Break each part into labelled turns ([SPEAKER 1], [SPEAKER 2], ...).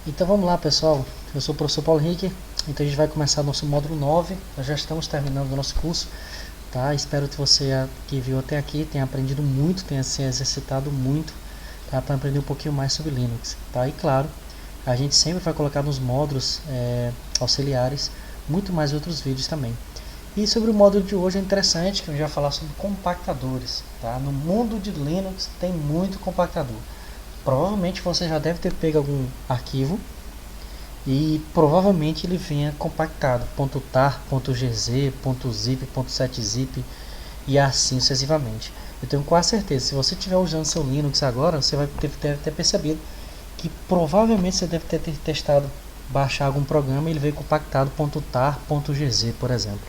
[SPEAKER 1] Então vamos lá, pessoal, eu sou o professor Paulo Henrique, então a gente vai começar nosso módulo 9. Nós já estamos terminando o nosso curso, tá? Espero que você que viu até aqui tenha aprendido muito, tenha se exercitado muito, tá? Para aprender um pouquinho mais sobre Linux, tá? E claro, a gente sempre vai colocar nos módulos auxiliares muito mais outros vídeos também. E sobre o módulo de hoje é interessante que eu já vou falar sobre compactadores, tá? No mundo de Linux tem muito compactador. Provavelmente você já deve ter pego algum arquivo e provavelmente ele venha compactado, .tar, .gz, .zip, .7zip e assim sucessivamente. Eu tenho quase certeza, se você estiver usando seu Linux agora, você deve ter percebido que provavelmente você deve ter testado baixar algum programa e ele veio compactado .tar, .gz, por exemplo.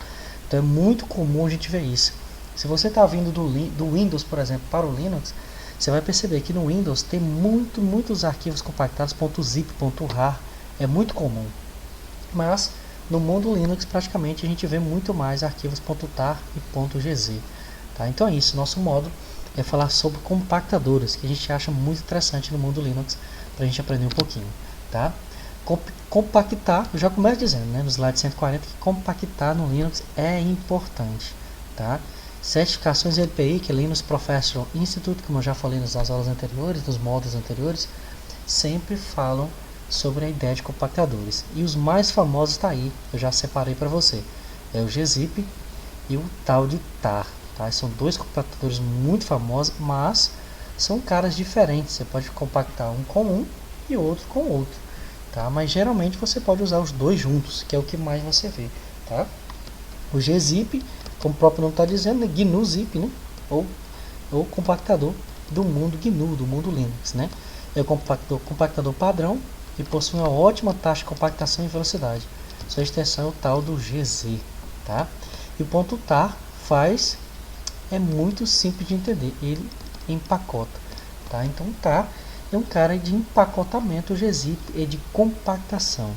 [SPEAKER 1] Então é muito comum a gente ver isso. Se você está vindo do Windows, por exemplo, para o Linux, você vai perceber que no Windows tem muitos arquivos compactados .zip, .rar, é muito comum. Mas no mundo Linux praticamente a gente vê muito mais arquivos .tar e .gz. Tá? Então é isso, nosso módulo é falar sobre compactadores, que a gente acha muito interessante no mundo Linux, para a gente aprender um pouquinho. Tá? Compactar, eu já começo dizendo, né, no slide 140, que compactar no Linux é importante. Tá? Certificações LPI, que é Linux Professional Institute, como eu já falei nas aulas anteriores, nos módulos anteriores, sempre falam sobre a ideia de compactadores. E os mais famosos está aí, eu já separei para você. É o gzip e o tal de tar. Tá? São dois compactadores muito famosos, mas são caras diferentes. Você pode compactar um com um e outro com outro. Tá? Mas geralmente você pode usar os dois juntos, que é o que mais você vê. Tá? O gzip, como o próprio nome está dizendo, é GNU Zip, né? ou compactador do mundo GNU, do mundo Linux. Né? É o compactador padrão e possui uma ótima taxa de compactação e velocidade. Sua extensão é o tal do GZ. Tá? E o .tar é muito simples de entender, ele empacota. Tá? Então o tar é um cara de empacotamento, o gzip é de compactação.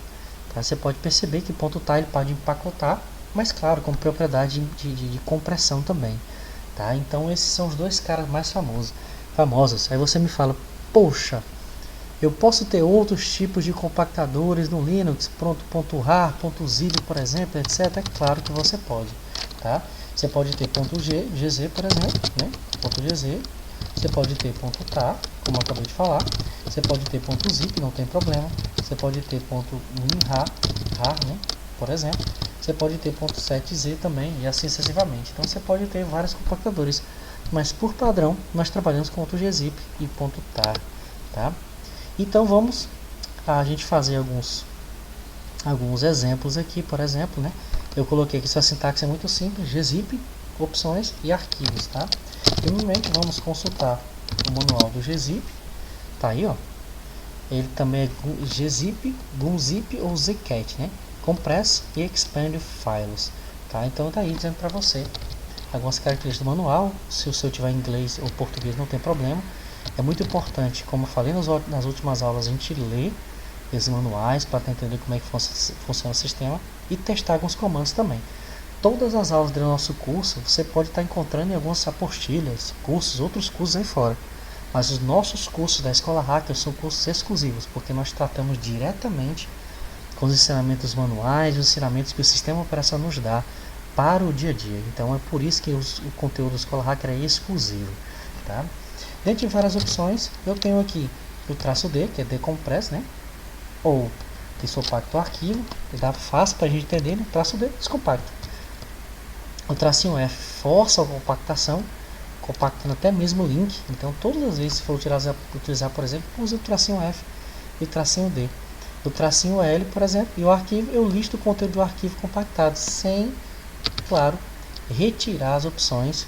[SPEAKER 1] Tá? Você pode perceber que .tar ele pode empacotar, mas claro, com propriedade de compressão também. Tá? Então esses são os dois caras mais famosos. Aí você me fala, poxa, eu posso ter outros tipos de compactadores no Linux, .rar, .zip, por exemplo, etc. É claro que você pode. Tá? Você pode ter .gz, por exemplo, né? .gz. Você pode ter .tar, como eu acabei de falar. Você pode ter .zip, não tem problema. Você pode ter .minrar, né? Por exemplo. Você pode ter .7z também e assim sucessivamente. Então você pode ter vários compactadores, mas por padrão nós trabalhamos com .gzip e .tar, tá? Então vamos a gente fazer alguns exemplos aqui, por exemplo, né? Eu coloquei aqui, sua sintaxe é muito simples, gzip, opções e arquivos, tá? Primeiramente vamos consultar o manual do gzip, tá aí, ó. Ele também é gzip, gunzip ou zcat, né? Compress e expand files, tá? Então tá aí dizendo para você algumas características do manual. Se o seu tiver em inglês ou português não tem problema. É muito importante, como eu falei nas últimas aulas, a gente ler esses manuais para entender como é que funciona o sistema e testar alguns comandos também. Todas as aulas do nosso curso você pode estar encontrando em algumas apostilhas, cursos, outros cursos aí fora. Mas os nossos cursos da Escola Hacker são cursos exclusivos, porque nós tratamos diretamente com os ensinamentos manuais, os ensinamentos que o sistema operacional nos dá para o dia a dia. Então é por isso que o conteúdo da Escola Hacker é exclusivo. Tá? Dentre várias opções, eu tenho aqui o traço D, que é decompress, né? Ou descompacta o arquivo, que dá fácil para a gente entender, né? Traço D, descompacta. O tracinho F força a compactação, compactando até mesmo o link. Então todas as vezes que for utilizar, por exemplo, use o tracinho F e o tracinho D. O tracinho L, por exemplo, e o arquivo, eu listo o conteúdo do arquivo compactado, sem, claro, retirar as opções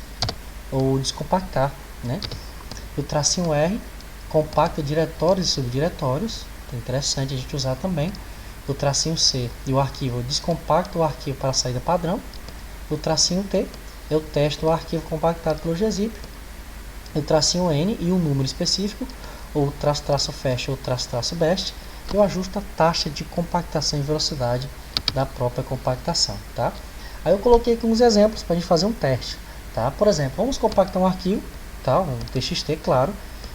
[SPEAKER 1] ou descompactar, né? O tracinho R compacta diretórios e subdiretórios, é interessante a gente usar também. O tracinho C e o arquivo descompacta o arquivo para a saída padrão. O tracinho T eu testo o arquivo compactado pelo gzip. O tracinho N e o número específico, ou traço fecha ou traço best, eu ajusto a taxa de compactação e velocidade da própria compactação, tá? Aí eu coloquei aqui uns exemplos para a gente fazer um teste, tá? Por exemplo, vamos compactar um arquivo, tá? Um txt, claro.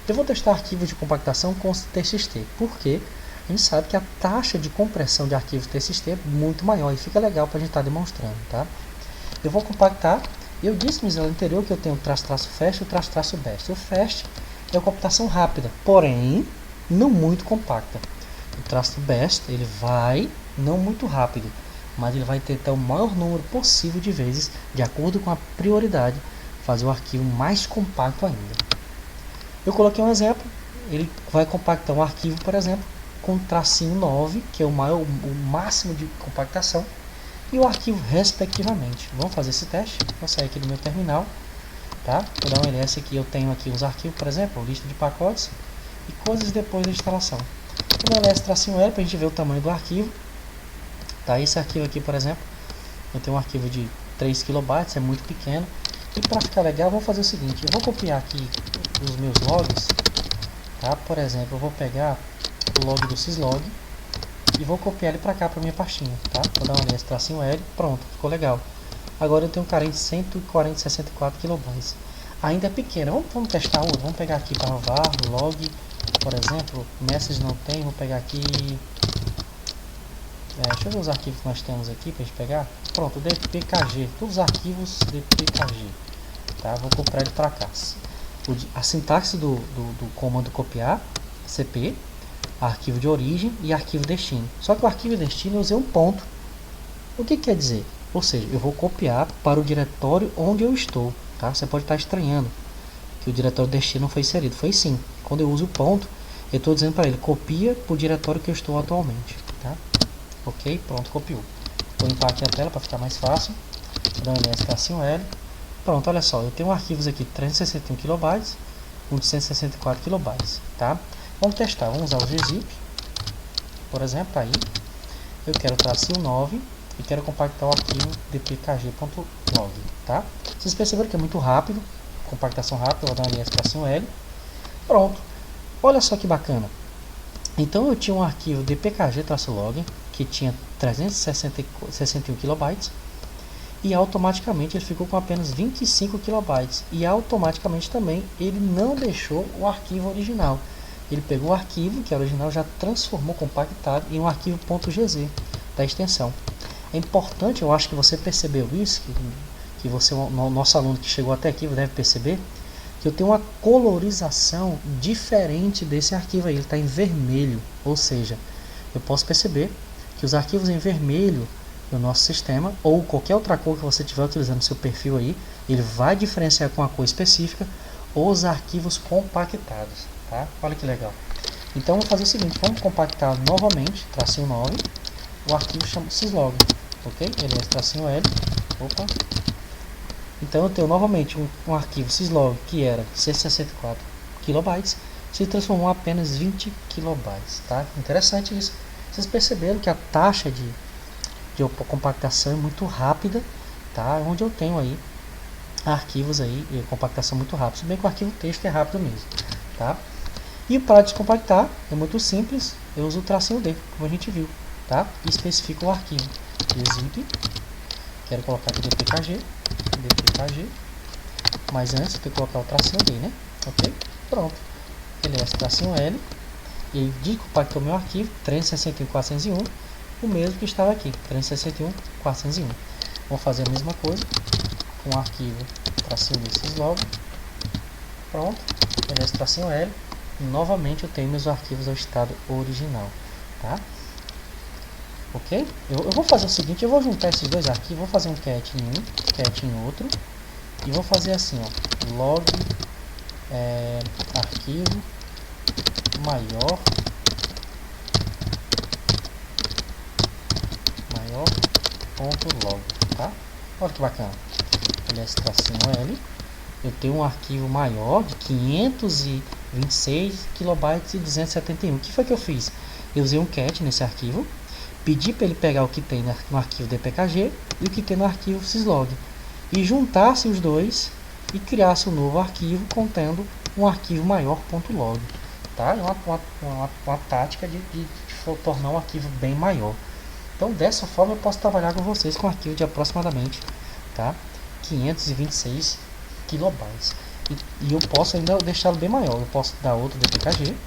[SPEAKER 1] Eu vou testar arquivos de compactação com txt. Por quê? a gente sabe que a taxa de compressão de arquivos TXT é muito maior e fica legal para a gente estar demonstrando, tá? Eu vou compactar. Eu disse no slide anterior que eu tenho o traço-fast e o traço-best. O fast é a computação rápida, porém não muito compacta. O traço-best ele vai não muito rápido, mas ele vai tentar o maior número possível de vezes, de acordo com a prioridade, fazer o arquivo mais compacto ainda. Eu coloquei um exemplo. Ele vai compactar um arquivo, por exemplo, com tracinho 9, que é o máximo de compactação, e o arquivo respectivamente. Vamos fazer esse teste. Vou sair aqui do meu terminal, tá? Vou dar um ls aqui. Eu tenho aqui os arquivos, por exemplo, lista de pacotes e coisas depois da instalação. Vou dar um ls tracinho L para a gente ver o tamanho do arquivo. Tá? Esse arquivo aqui, por exemplo, eu tenho um arquivo de 3 KB, é muito pequeno. E para ficar legal, eu vou fazer o seguinte: eu vou copiar aqui os meus logs. Tá? Por exemplo, eu vou pegar o log do syslog e vou copiar ele para cá, para minha pastinha. Tá? Vou dar um ls tracinho L, pronto, ficou legal. Agora eu tenho um carente de 164 KB. Ainda é pequeno. Vamos testar outro. Vamos pegar aqui para var, log, por exemplo, message não tem, vou pegar aqui. Deixa eu ver os arquivos que nós temos aqui para a gente pegar. Pronto, dpkg, todos os arquivos dpkg. Tá? Vou copiar ele para cá. A sintaxe do comando copiar, cp, arquivo de origem e arquivo destino. Só que o arquivo destino eu usei um ponto. O que quer dizer? Ou seja, eu vou copiar para o diretório onde eu estou. Tá? Você pode estar estranhando que o diretório destino não foi inserido. Foi sim. Quando eu uso o ponto, eu estou dizendo para ele, copia para o diretório que eu estou atualmente. Tá? Ok, pronto, copiou. Vou limpar aqui a tela para ficar mais fácil. Vou dar um ls tracinho L. Pronto, olha só, eu tenho arquivos aqui 361 KB, um de 164 KB, tá? Vamos testar, vamos usar o gzip, por exemplo, aí. Eu quero tracinho 9 e quero compactar o arquivo dpkg.log, tá? Vocês perceberam que é muito rápido, compactação rápida, vou dar um ls tracinho L. Pronto, olha só que bacana. Então eu tinha um arquivo dpkg-log que tinha 361 KB e automaticamente ele ficou com apenas 25 KB e automaticamente também ele não deixou o arquivo original. Ele pegou o arquivo que é original, já transformou compactado em um arquivo .gz da extensão. É importante, eu acho que você percebeu isso, que você, o nosso aluno que chegou até aqui deve perceber, que eu tenho uma colorização diferente desse arquivo aí, ele está em vermelho, ou seja, eu posso perceber que os arquivos em vermelho do nosso sistema, ou qualquer outra cor que você estiver utilizando no seu perfil aí, ele vai diferenciar com a cor específica os arquivos compactados, tá? Olha que legal. Então vamos fazer o seguinte, vamos compactar novamente, tracinho 9, o arquivo chama syslog, ok? Ele é tracinho L, opa. Então eu tenho novamente um arquivo syslog que era 164 KB, se transformou em apenas 20 KB, tá? Interessante isso. Vocês perceberam que a taxa de compactação é muito rápida, tá? Onde eu tenho aí arquivos aí e compactação muito rápida, se bem que o arquivo texto é rápido mesmo, tá? E para descompactar é muito simples, eu uso o tracinho D, como a gente viu, tá? E especifico o arquivo gzip, quero colocar aqui dpkg, mas antes eu tenho que colocar o tracinho D, né? Ok? Pronto, ls tracinho L, e aí descompactou meu arquivo 361.401, o mesmo que estava aqui, 361.401. Vamos fazer a mesma coisa com o arquivo tracinho D syslog. Pronto, ls tracinho L. E novamente eu tenho meus arquivos ao estado original, tá? Ok? Eu vou fazer o seguinte, eu vou juntar esses dois arquivos, vou fazer um cat em um, cat em outro, e vou fazer assim, ó, log arquivo maior ponto log, tá? Olha que bacana. ls tracinho L, eu tenho um arquivo maior de 526 KB e 271. O que foi que eu fiz? Eu usei um cat nesse arquivo, pedi para ele pegar o que tem no arquivo dpkg e o que tem no arquivo syslog e juntasse os dois e criasse um novo arquivo contendo um arquivo maior.log, tá? É uma tática de tornar um arquivo bem maior. Então dessa forma eu posso trabalhar com vocês com um arquivo de aproximadamente, tá, 526 KB e eu posso ainda deixá-lo bem maior. Eu posso dar outro dpkg,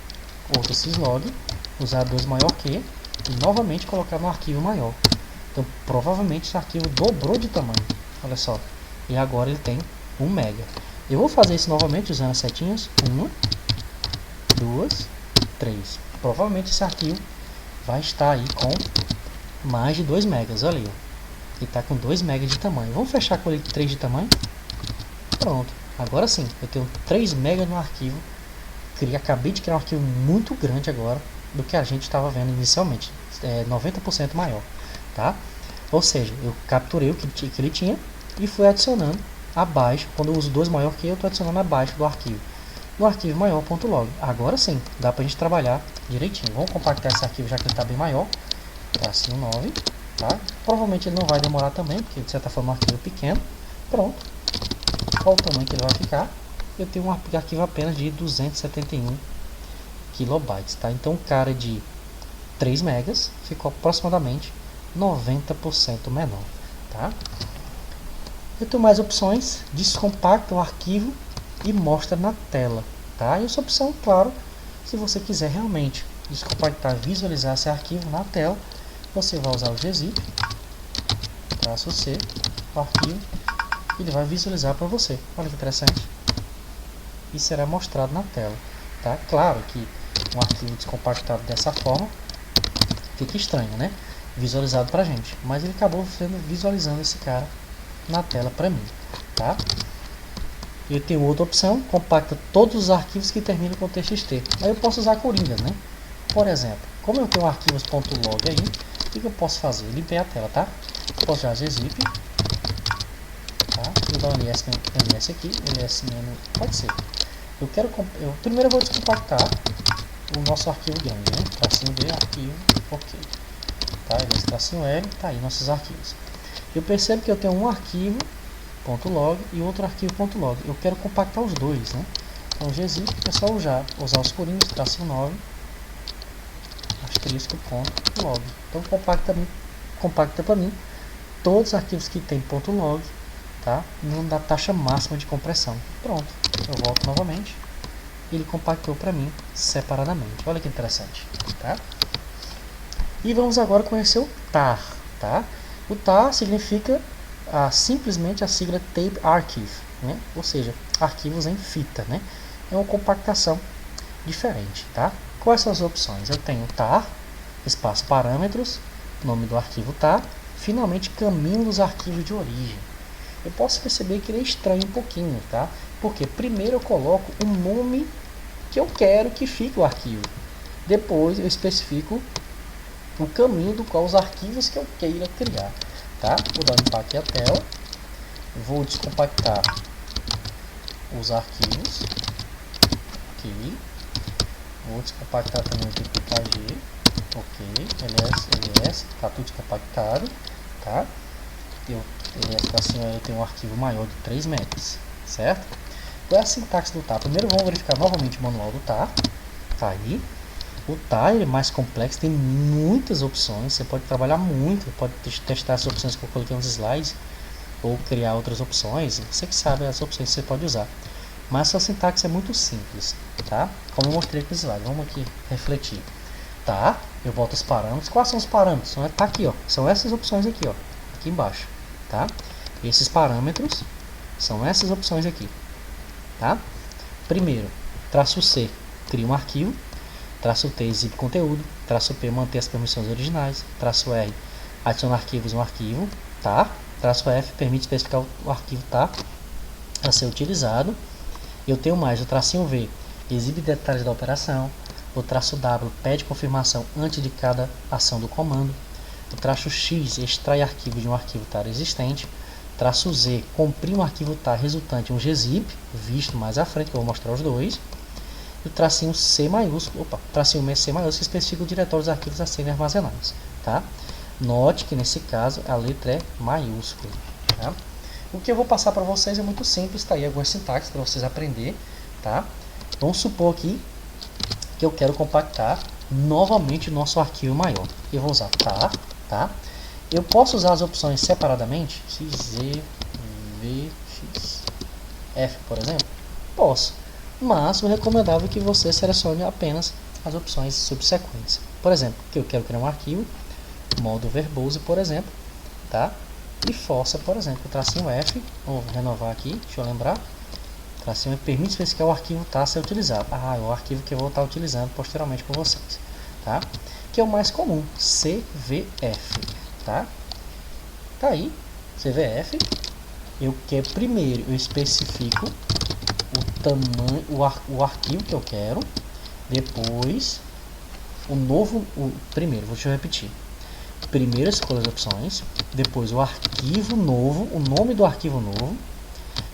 [SPEAKER 1] outro syslog usar 2 maior que e novamente colocar no arquivo maior. Então provavelmente esse arquivo dobrou de tamanho, olha só, e agora ele tem 1 mega. Eu vou fazer isso novamente usando as setinhas, 1, 2, 3. Provavelmente esse arquivo vai estar aí com mais de 2 megas, olha aí, ó. Ele está com 2 megas de tamanho. Vamos fechar com ele 3 de tamanho. Pronto, agora sim, eu tenho 3 megas no arquivo. Acabei de criar um arquivo muito grande agora do que a gente estava vendo inicialmente, 90% maior, tá? Ou seja, eu capturei o que ele tinha e fui adicionando abaixo. Quando eu uso 2 maior que eu estou adicionando abaixo do arquivo, no arquivo maior.log. Agora sim, dá para a gente trabalhar direitinho. Vamos compactar esse arquivo já que ele está bem maior, tracinho 9, tá? Provavelmente ele não vai demorar também, porque de certa forma é um arquivo pequeno. Pronto, qual o tamanho que ele vai ficar? Eu tenho um arquivo apenas de 271 kilobytes, tá? Então o cara de 3 megas ficou aproximadamente 90% menor, tá? Eu tenho mais opções, descompacta o arquivo e mostra na tela, tá? E essa opção, claro, se você quiser realmente descompactar, visualizar esse arquivo na tela, você vai usar o gzip, traço C, o arquivo, ele vai visualizar para você. Olha que interessante. E será mostrado na tela, tá? Claro que um arquivo descompactado dessa forma fica estranho, né? Visualizado pra gente, mas ele acabou visualizando esse cara na tela para mim, tá? Eu tenho outra opção, compacta todos os arquivos que terminam com txt. Aí eu posso usar coringas, né? Por exemplo, como eu tenho arquivos.log aí, o que eu posso fazer? Limpei a tela, tá? Eu posso usar gzip, tá? Vou dar um ls aqui, lsmin, pode ser. Primeiro eu vou descompactar o nosso arquivo grande, né? Tracinho B, arquivo, ok. Tá? Esse tracinho L, tá aí nossos arquivos. Eu percebo que eu tenho um arquivo .log e outro arquivo .log. Eu quero compactar os dois, né? Então gzip é só usar os corinhos, tracinho 9, asterisco.log. Então compacta para mim todos os arquivos que tem .log, tá? Da taxa máxima de compressão. Pronto, eu volto novamente. Ele compactou para mim separadamente. Olha que interessante, tá? E vamos agora conhecer o tar, tá? O tar significa simplesmente a sigla Tape Archive, né? Ou seja, arquivos em fita, né? É uma compactação diferente, tá? Quais são as opções? Eu tenho tar, espaço parâmetros, nome do arquivo tar, finalmente caminho dos arquivos de origem. Eu posso perceber que ele é estranho um pouquinho, tá? Porque primeiro eu coloco o nome que eu quero que fique o arquivo. Depois eu especifico o caminho do qual os arquivos que eu queira criar, tá? Vou dar um empaque à tela. Vou descompactar os arquivos. Ok. Vou descompactar também o TPKG. Ok. ls, tá tudo descompactado, tá? Eu tenho um arquivo maior de 3 megas, certo? Qual é a sintaxe do tar? Primeiro vamos verificar novamente o manual do tar. Tá aí. O tar é mais complexo, tem muitas opções. Você pode trabalhar muito, pode testar as opções que eu coloquei nos slides, ou criar outras opções. Você que sabe as opções que você pode usar. Mas a sintaxe é muito simples, tá? Como eu mostrei com o slide. Vamos aqui refletir. Tá? Eu boto os parâmetros. Quais são os parâmetros? Tá aqui, ó. São essas opções aqui, ó. Aqui embaixo, tá? Esses parâmetros são essas opções aqui, tá? Primeiro, traço C, cria um arquivo. Traço T, exibe conteúdo. Traço P, manter as permissões originais. Traço R, adiciona arquivos no arquivo, tá? Traço F, permite especificar o arquivo tá a ser utilizado. Eu tenho mais, o tracinho V, exibe detalhes da operação. O traço W, pede confirmação antes de cada ação do comando. O traço X, extrai arquivo de um arquivo tar existente. Traço Z, comprime um arquivo tar resultante em um gzip, visto mais à frente, que eu vou mostrar os dois. E o tracinho C maiúsculo, tracinho C maiúsculo, que especifica o diretório dos arquivos a serem armazenados, tá? Note que nesse caso a letra é maiúscula, tá? O que eu vou passar para vocês é muito simples, tá aí algumas sintaxes para vocês aprenderem, tá? Vamos supor aqui que eu quero compactar novamente o nosso arquivo maior. Eu vou usar tar, tá? Eu posso usar as opções separadamente, X, Z, V, X, F, por exemplo? Posso. Mas o recomendável é que você selecione apenas as opções subsequentes. Por exemplo, que eu quero criar um arquivo, modo verbose, por exemplo, tá? E força, por exemplo, tracinho F, vou renovar aqui, deixa eu lembrar, tracinho F permite especificar o arquivo tá a ser utilizado. É o arquivo que eu vou estar utilizando posteriormente com vocês, tá? Que é o mais comum, CVF, tá? Tá aí, CVF. Eu quero primeiro, eu especifico o tamanho, o arquivo que eu quero, depois primeiro, deixa eu repetir. Primeiro escolho as opções, depois o arquivo novo, o nome do arquivo novo,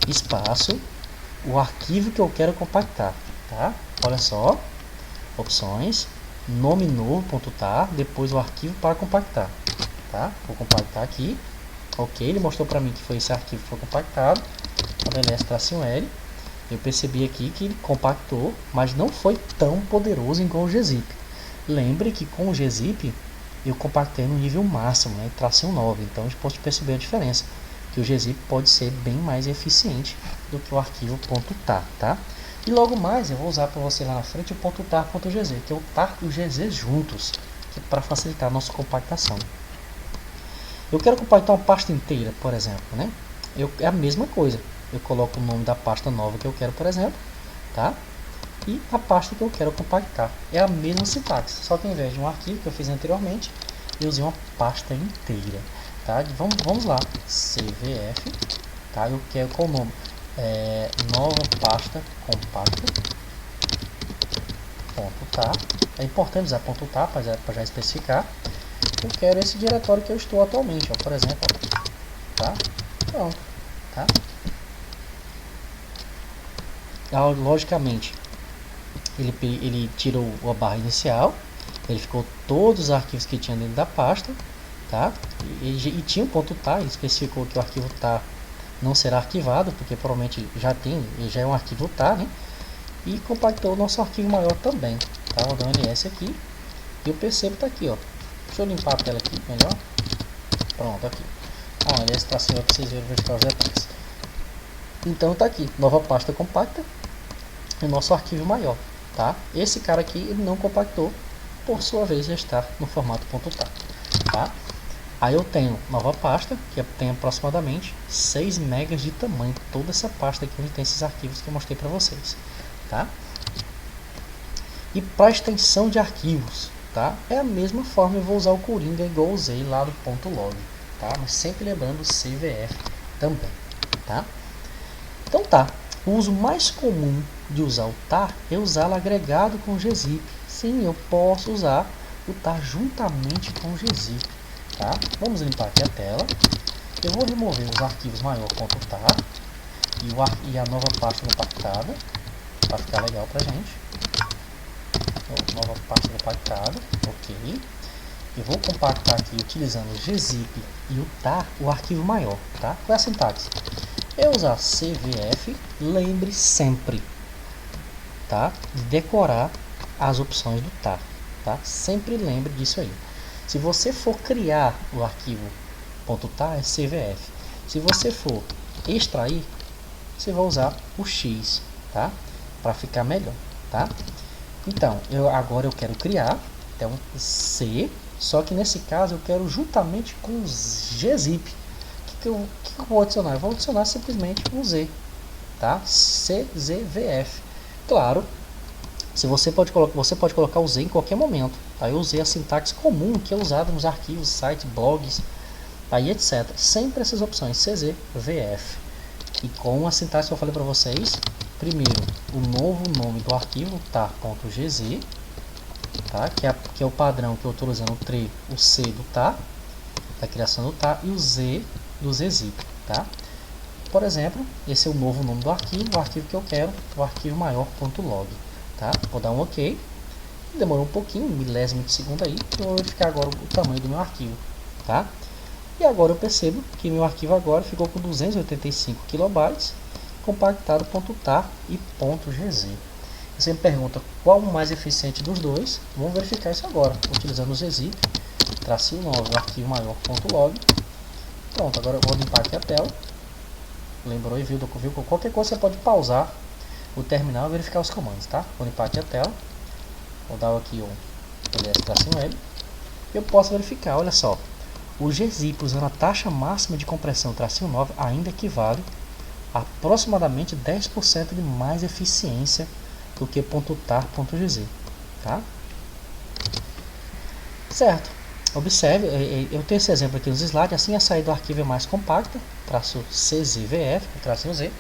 [SPEAKER 1] espaço, o arquivo que eu quero compactar, tá? Olha só, opções, nome novo, ponto tá, depois o arquivo para compactar, tá? Vou compactar aqui, ok, ele mostrou para mim que foi esse arquivo que foi compactado, ls-l, eu percebi aqui que ele compactou, mas não foi tão poderoso igual o gzip. Lembre que com o gzip eu compactei no nível máximo, né, tracinho 9, então a gente pode perceber a diferença, que o gzip pode ser bem mais eficiente do que o arquivo .tar, tá? E logo mais eu vou usar para você lá na frente o .tar.gz, que é o tar e o gz juntos, que para facilitar a nossa compactação. Eu quero compactar uma pasta inteira, por exemplo, né? É a mesma coisa, eu coloco o nome da pasta nova que eu quero, por exemplo, tá? E a pasta que eu quero compactar. É a mesma sintaxe, só que ao invés de um arquivo que eu fiz anteriormente, eu usei uma pasta inteira, tá? Vamos lá, CVF, tá? Eu quero qual o nome? Nova pasta compacta, ponto tá. É importante usar ponto tá para já especificar. Eu quero esse diretório que eu estou atualmente, ó, por exemplo, ó, tá? Pronto, tá? Logicamente, ele tirou a barra inicial, ele ficou todos os arquivos que tinha dentro da pasta, tá? E tinha um ponto tá, ele especificou que o arquivo tá não será arquivado, porque provavelmente já é um arquivo tá, né? E compactou o nosso arquivo maior também, tá? Vou dar um ls aqui, e eu percebo que tá aqui, ó. Deixa eu limpar a tela aqui melhor. Pronto, aqui. ls tá assim, para vocês verem, verificar os detalhes. Então tá aqui, nova pasta compacta, o nosso arquivo maior, tá? Esse cara aqui ele não compactou, por sua vez já está no formato .tar, tá? Aí eu tenho nova pasta, que tem aproximadamente 6 megas de tamanho, toda essa pasta aqui onde tem esses arquivos que eu mostrei para vocês, tá? E para extensão de arquivos, tá? É a mesma forma, eu vou usar o Coringa igual eu usei lá do .log, tá? Mas sempre lembrando o CVF também, tá? Então tá, o uso mais comum de usar o tar é usá-lo agregado com o gzip. Sim, eu posso usar o tar juntamente com o gzip, tá? Vamos limpar aqui a tela. Eu vou remover os arquivos maior.tar e a nova pasta compactada, para ficar legal pra gente. Nova pasta compactada, ok. Eu vou compactar aqui utilizando o gzip e o tar, o arquivo maior, tá? Qual é a sintaxe? Eu usar CVF, lembre sempre, tá? De decorar as opções do tar, tá? Sempre lembre disso aí. Se você for criar o arquivo .tar, é CVF. Se você for extrair, você vai usar o X, tá? Para ficar melhor, tá? Então, agora eu quero criar, então C, só que nesse caso eu quero juntamente com o gzip. O que eu vou adicionar? Eu vou adicionar simplesmente um Z, tá? CZVF. Claro, você pode colocar o Z em qualquer momento, tá? Eu usei a sintaxe comum que é usada nos arquivos, sites, blogs, aí etc. Sempre essas opções CZVF. E com a sintaxe que eu falei para vocês, primeiro o novo nome do arquivo tar.gz, tá? Que é o padrão que eu estou usando, o C do tar, da criação do tar, e o Z do gzip, tá? Por exemplo, esse é o novo nome do arquivo, o arquivo que eu quero, o arquivo maior.log, tá? Vou dar um OK, demorou um pouquinho, um milésimo de segundo aí, eu vou verificar agora o tamanho do meu arquivo, tá? E agora eu percebo que meu arquivo agora ficou com 285 KB, compactado .tar e .gz. Você me pergunta qual o mais eficiente dos dois, vamos verificar isso agora, utilizando o gzip, tracinho 9, o arquivo maior.log. Pronto, agora eu vou limpar aqui a tela. Lembrou e viu qualquer coisa você pode pausar o terminal e verificar os comandos, tá? Vou limpar aqui a tela. Vou dar aqui o ls-l. Eu posso verificar, olha só, o gzip usando a taxa máxima de compressão -9 ainda equivale a aproximadamente 10% de mais eficiência do que .tar.gz, tá? Certo, observe, eu tenho esse exemplo aqui nos slides, assim a saída do arquivo é mais compacta, -czvf, -z.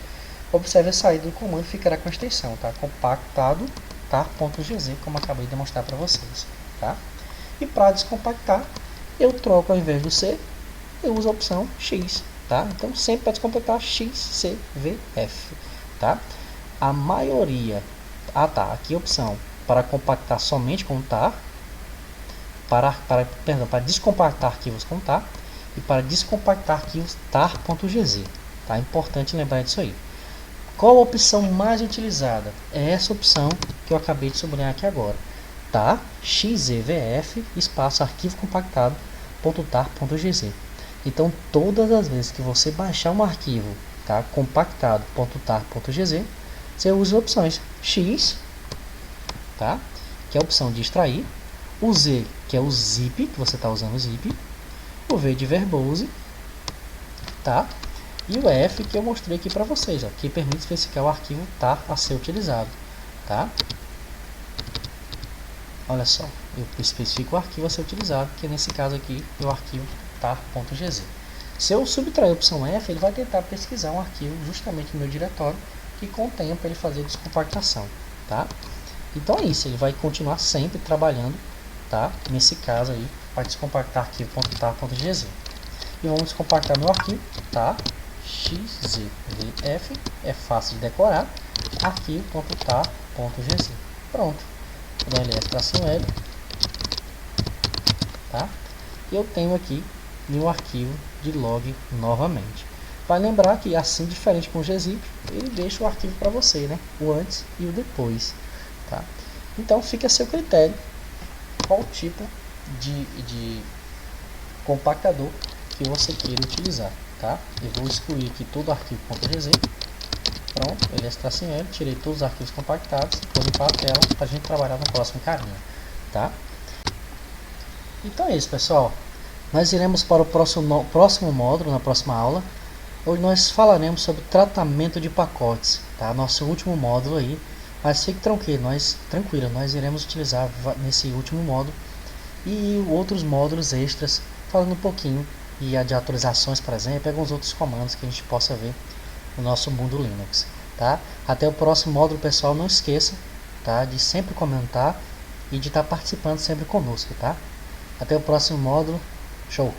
[SPEAKER 1] Observe a saída do comando ficará com a extensão, tá? Compactado tar.gz, como acabei de demonstrar para vocês, tá? E para descompactar, eu troco ao invés do C, eu uso a opção X, tá? Então sempre para descompactar XCVF, tá? A maioria, tá, aqui a opção para compactar somente com tar, para descompactar arquivos com tar e para descompactar arquivos tar.gz, tá? Importante lembrar disso aí. Qual a opção mais utilizada? É essa opção que eu acabei de sublinhar aqui agora, tá? XZVF espaço arquivo compactado .tar.gz. Então todas as vezes que você baixar um arquivo, tá, compactado .tar.gz, você usa as opções X, tá, que é a opção de extrair, o Z, que é o zip, que você está usando o zip, o V de verbose, tá, e o F, que eu mostrei aqui para vocês, ó, que permite especificar o arquivo tar a ser utilizado, tá? Olha só, eu especifico o arquivo a ser utilizado, que nesse caso aqui é o arquivo tar.gz. Se eu subtrair a opção F, ele vai tentar pesquisar um arquivo justamente no meu diretório, que com o tempo ele fazer descompactação, tá? Então é isso, ele vai continuar sempre trabalhando, tá? Nesse caso aí, para descompactar arquivo .tar.gz. E vamos descompactar meu arquivo, tá? XZVF, é fácil de decorar, arquivo.tar.gz. Pronto. Vou dar ls-l, tá? E eu tenho aqui meu arquivo de log novamente. Vai lembrar que assim, diferente com o gzip, ele deixa o arquivo para você, né? O antes e o depois, tá? Então fica a seu critério qual tipo de compactador que você queira utilizar, tá? Eu vou excluir aqui todo o arquivo .gz. Pronto, ls-l, tirei todos os arquivos compactados e vou limpar a tela para a gente trabalhar no próximo carinha, tá? Então é isso, pessoal. Nós iremos para o próximo módulo, na próxima aula, onde nós falaremos sobre tratamento de pacotes, tá? Nosso último módulo aí, mas fique tranquilo, nós iremos utilizar nesse último módulo e outros módulos extras, falando um pouquinho de atualizações, por exemplo, e alguns outros comandos que a gente possa ver no nosso mundo Linux, tá? Até o próximo módulo, pessoal, não esqueça, tá, de sempre comentar e de estar participando sempre conosco, tá? Até o próximo módulo, show!